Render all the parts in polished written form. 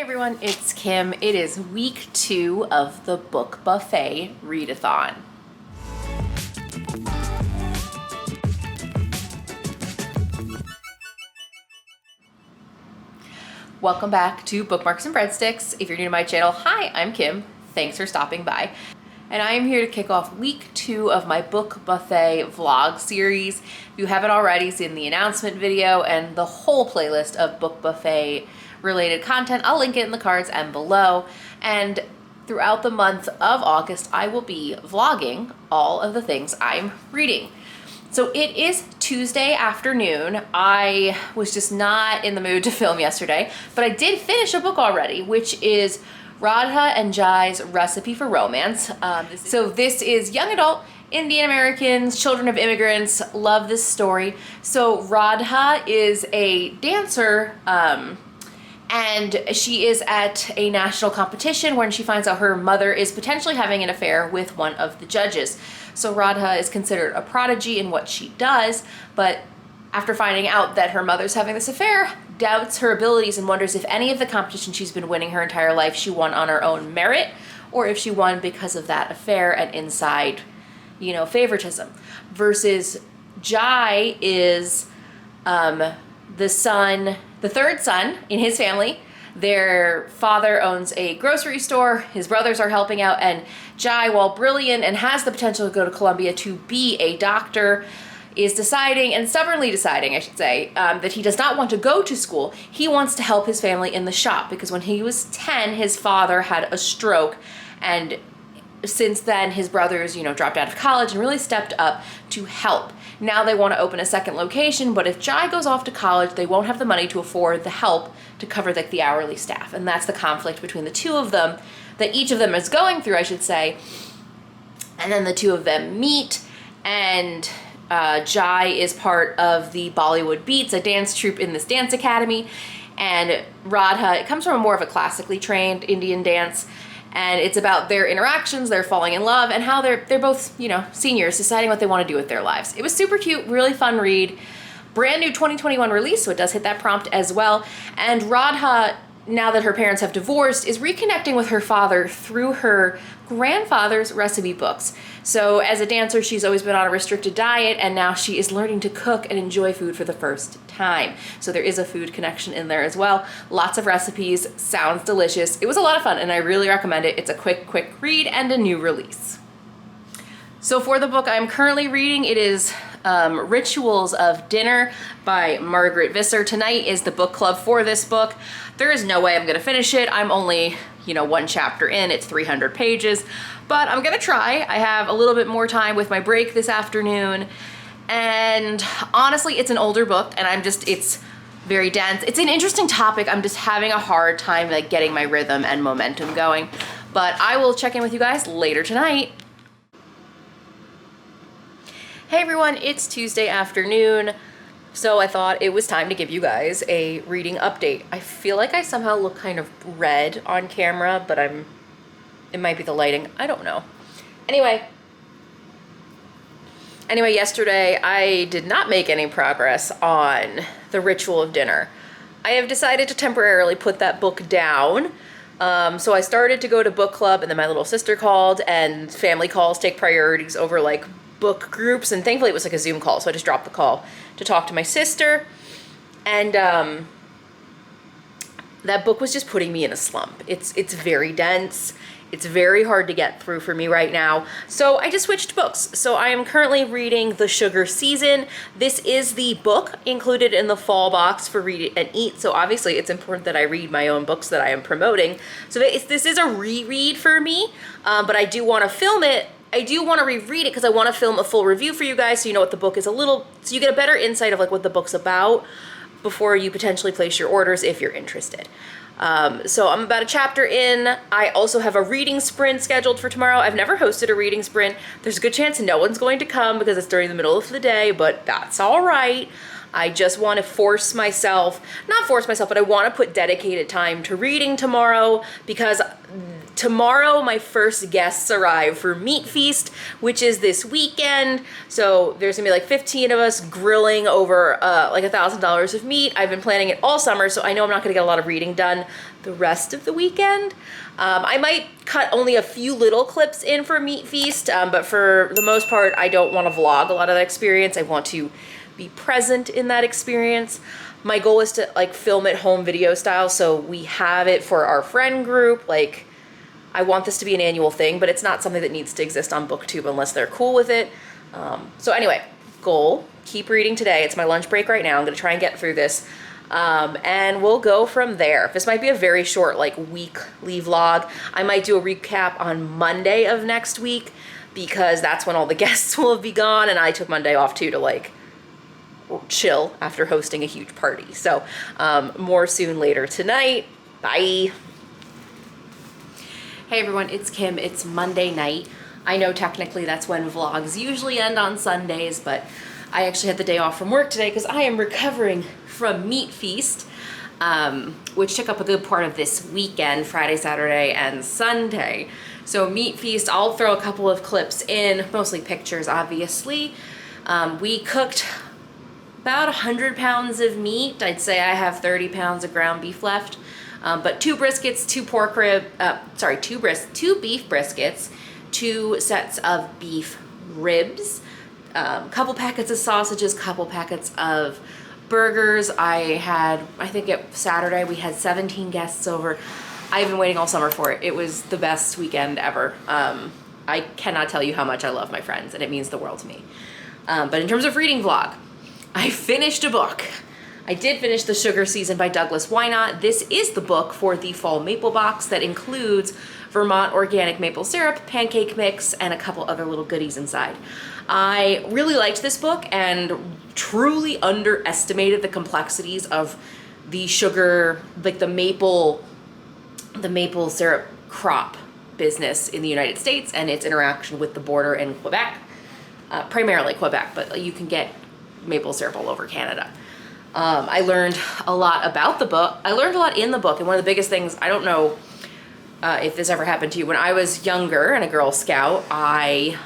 everyone, it's Kim. It is week 2 of the Book Buffet Readathon. Welcome back to Bookmarks and Breadsticks. If you're new to my channel, hi, I'm Kim. Thanks for stopping by. And I am here to kick off week 2 of my Book Buffet vlog series. If you haven't already seen the announcement video and the whole playlist of Book Buffet related content, I'll link it in the cards and below. And throughout the month of August, I will be vlogging all of the things I'm reading. So it is Tuesday afternoon. I was just not in the mood to film yesterday, but I did finish a book already, which is Radha and Jai's Recipe for Romance. This is young adult Indian Americans, children of immigrants, love this story. So Radha is a dancer, and she is at a national competition when she finds out her mother is potentially having an affair with one of the judges. So Radha is considered a prodigy in what she does, but after finding out that her mother's having this affair, doubts her abilities and wonders if any of the competition she's been winning her entire life she won on her own merit, or if she won because of that affair and inside, favoritism. Versus Jai is the third son in his family. Their father owns a grocery store, his brothers are helping out, and Jai, while brilliant and has the potential to go to Columbia to be a doctor, is stubbornly deciding, that he does not want to go to school. He wants to help his family in the shop because when he was 10, his father had a stroke, and since then his brothers, dropped out of college and really stepped up to help. Now they want to open a second location, but if Jai goes off to college, they won't have the money to afford the help to cover the hourly staff. And that's the conflict between the two of them, that each of them is going through, And then the two of them meet, and Jai is part of the Bollywood Beats, a dance troupe in this dance academy. And Radha, it comes from more of a classically trained Indian dance. And it's about their interactions, their falling in love, and how they're both, seniors deciding what they want to do with their lives. It was super cute, really fun read. Brand new 2021 release, so it does hit that prompt as well. And Radha, now that her parents have divorced, is reconnecting with her father through her grandfather's recipe books. So as a dancer, she's always been on a restricted diet, and now she is learning to cook and enjoy food for the first time. So there is a food connection in there as well. Lots of recipes, sounds delicious. It was a lot of fun, and I really recommend it. It's a quick read and a new release. So for the book I'm currently reading, it is Rituals of Dinner by Margaret Visser. Tonight is the book club for this book. There is no way I'm gonna finish it. I'm only, one chapter in, it's 300 pages, but I'm gonna try. I have a little bit more time with my break this afternoon, and honestly, it's an older book, and it's very dense. It's an interesting topic. I'm just having a hard time getting my rhythm and momentum going, but I will check in with you guys later tonight. Hey everyone, it's Tuesday afternoon, so I thought it was time to give you guys a reading update. I feel like I somehow look kind of red on camera, but it might be the lighting, I don't know. Anyway, yesterday I did not make any progress on The Ritual of Dinner. I have decided to temporarily put that book down. So I started to go to book club, and then my little sister called, and family calls take priorities over book groups, and thankfully it was a Zoom call, so I just dropped the call to talk to my sister, and that book was just putting me in a slump. It's very dense, it's very hard to get through for me right now, so I just switched books. So I am currently reading The Sugar Season. This is the book included in the fall box for Read and Eat, so obviously it's important that I read my own books that I am promoting. So this is a reread for me, but I do want to film it. I do want to reread it because I want to film a full review for you guys, so you know what the book is so you get a better insight of what the book's about before you potentially place your orders if you're interested. So I'm about a chapter in. I also have a reading sprint scheduled for tomorrow. I've never hosted a reading sprint. There's a good chance no one's going to come because it's during the middle of the day, but that's all right. I just want to not force myself, but I want to put dedicated time to reading tomorrow, because Tomorrow, my first guests arrive for Meat Feast, which is this weekend. So there's gonna be like 15 of us grilling over like $1,000 of meat. I've been planning it all summer, so I know I'm not gonna get a lot of reading done the rest of the weekend. I might cut only a few little clips in for Meat Feast, but for the most part, I don't want to vlog a lot of that experience. I want to be present in that experience. My goal is to like film it home video style, so we have it for our friend group. Like, I want this to be an annual thing, but it's not something that needs to exist on BookTube unless they're cool with it. So anyway, goal, keep reading today. It's my lunch break right now. I'm gonna try and get through this. And we'll go from there. This might be a very short, like, weekly vlog. I might do a recap on Monday of next week because that's when all the guests will be gone, and I took Monday off too to like chill after hosting a huge party. So more soon later tonight. Bye. Hey everyone, it's Kim. It's Monday night. I know technically that's when vlogs usually end on Sundays, but I actually had the day off from work today because I am recovering from Meat Feast, which took up a good part of this weekend, Friday, Saturday, and Sunday. So Meat Feast, I'll throw a couple of clips in, mostly pictures, obviously. We cooked about 100 pounds of meat. I'd say I have 30 pounds of ground beef left. But 2 briskets, 2 beef briskets, 2 sets of beef ribs, couple packets of sausages, couple packets of burgers. I think Saturday we had 17 guests over. I've been waiting all summer for it. It was the best weekend ever. I cannot tell you how much I love my friends, and it means the world to me. But in terms of reading vlog, I finished a book. I did finish The Sugar Season by Douglas Why Not. This is the book for the fall maple box that includes Vermont organic maple syrup, pancake mix, and a couple other little goodies inside. I really liked this book and truly underestimated the complexities of the sugar, like the maple syrup crop business in the United States and its interaction with the border in Quebec, primarily Quebec, but you can get maple syrup all over Canada. I learned a lot about the book. I learned a lot in the book, and one of the biggest things, I don't know if this ever happened to you, when I was younger and a Girl Scout, I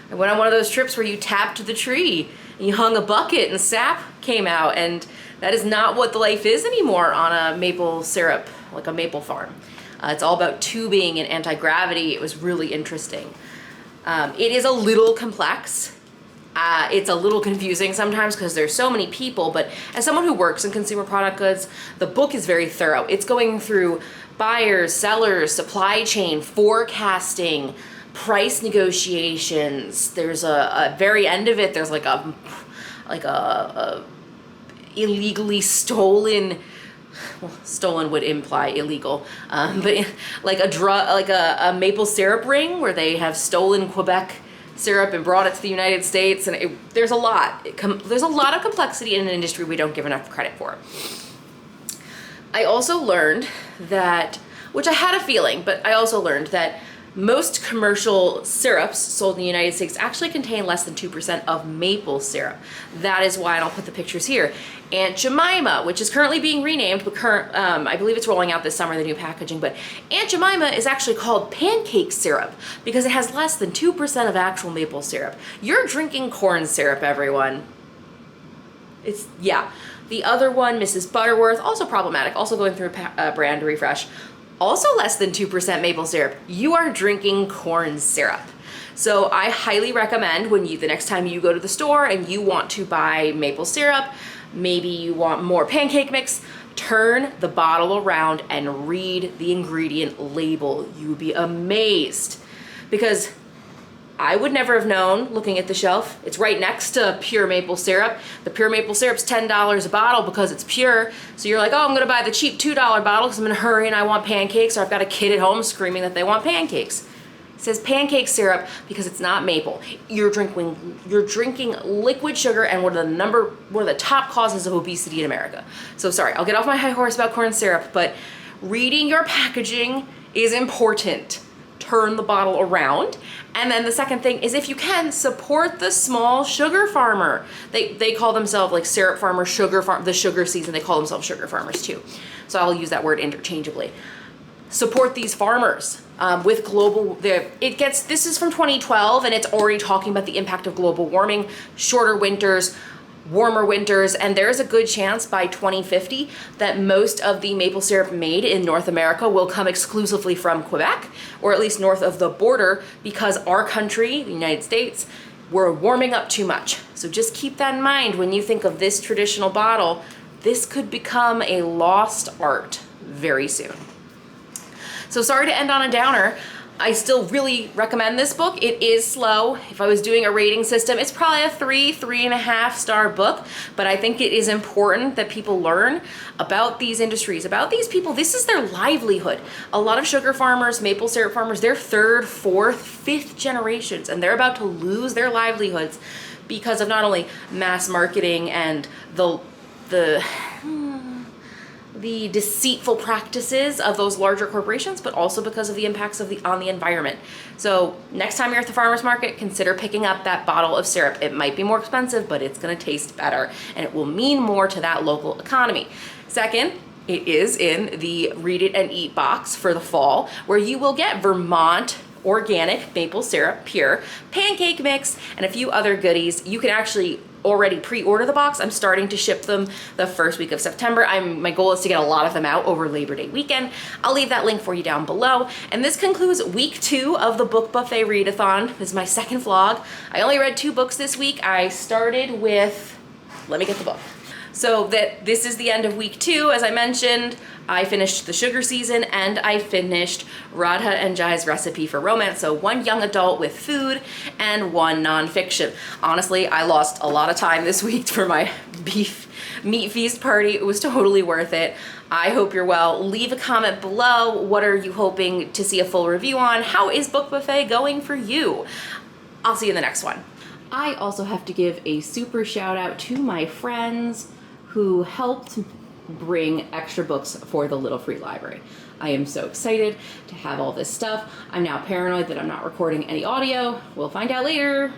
went on one of those trips where you tapped the tree and you hung a bucket and sap came out, and that is not what the life is anymore on a maple syrup, like a maple farm. It's all about tubing and anti-gravity. It was really interesting. It is a little complex. It's a little confusing sometimes because there's so many people, but as someone who works in consumer product goods, the book is very thorough. It's going through buyers, sellers, supply chain, forecasting, price negotiations. There's a very end of it, there's like a illegally stolen, well, stolen would imply illegal, but like a maple syrup ring where they have stolen Quebec syrup and brought it to the United States, and there's a lot. There's a lot of complexity in an industry we don't give enough credit for. I also learned that, which I had a feeling, but I also learned that most commercial syrups sold in the United States actually contain less than 2% of maple syrup. That is why, and I'll put the pictures here, Aunt Jemima, which is currently being renamed, but I believe it's rolling out this summer, the new packaging, but Aunt Jemima is actually called pancake syrup because it has less than 2% of actual maple syrup. You're drinking corn syrup, everyone. Yeah. The other one, Mrs. Butterworth, also problematic, also going through a brand refresh. Also less than 2% maple syrup. You are drinking corn syrup. So I highly recommend the next time you go to the store and you want to buy maple syrup, maybe you want more pancake mix, turn the bottle around and read the ingredient label. You would be amazed, because I would never have known looking at the shelf. It's right next to pure maple syrup. The pure maple syrup's $10 a bottle because it's pure. So you're like, oh, I'm gonna buy the cheap $2 bottle because I'm in a hurry and I want pancakes, or I've got a kid at home screaming that they want pancakes. It says pancake syrup because it's not maple. You're drinking liquid sugar, and one of the top causes of obesity in America. So sorry, I'll get off my high horse about corn syrup, but reading your packaging is important. Turn the bottle around. And then the second thing is, if you can, support the small sugar farmer. They call themselves like syrup farmer, sugar farm, the sugar season, they call themselves sugar farmers too. So I'll use that word interchangeably. support these farmers with global, this is from 2012 and it's already talking about the impact of global warming, shorter winters, warmer winters, and there's a good chance by 2050 that most of the maple syrup made in North America will come exclusively from Quebec, or at least north of the border, because our country, the United States, we're warming up too much. So just keep that in mind when you think of this traditional bottle. This could become a lost art very soon. So sorry to end on a downer. I still really recommend this book. It is slow. If I was doing a rating system, it's probably a 3.5 star book, but I think it is important that people learn about these industries, about these people. This is their livelihood. A lot of sugar farmers, maple syrup farmers, they're 3rd, 4th, 5th generations, and they're about to lose their livelihoods because of not only mass marketing and the deceitful practices of those larger corporations, but also because of the impacts on the environment. So next time you're at the farmer's market, consider picking up that bottle of syrup. It might be more expensive, but it's gonna taste better and it will mean more to that local economy. Second, it is in the Read It and Eat box for the fall, where you will get Vermont organic maple syrup, pure, pancake mix, and a few other goodies. You can actually already pre-order the box. I'm starting to ship them the first week of September. My goal is to get a lot of them out over Labor Day weekend. I'll leave that link for you down below. And this concludes week 2 of the Book Buffet Readathon. This is my second vlog. I only read 2 books this week. I started with, let me get the book. So this is the end of week 2. As I mentioned, I finished The Sugar Season and I finished Radha and Jai's Recipe for Romance. So 1 young adult with food and 1 nonfiction. Honestly, I lost a lot of time this week for my beef meat feast party. It was totally worth it. I hope you're well. Leave a comment below. What are you hoping to see a full review on? How is Book Buffet going for you? I'll see you in the next one. I also have to give a super shout out to my friends who helped bring extra books for the Little Free Library. I am so excited to have all this stuff. I'm now paranoid that I'm not recording any audio. We'll find out later.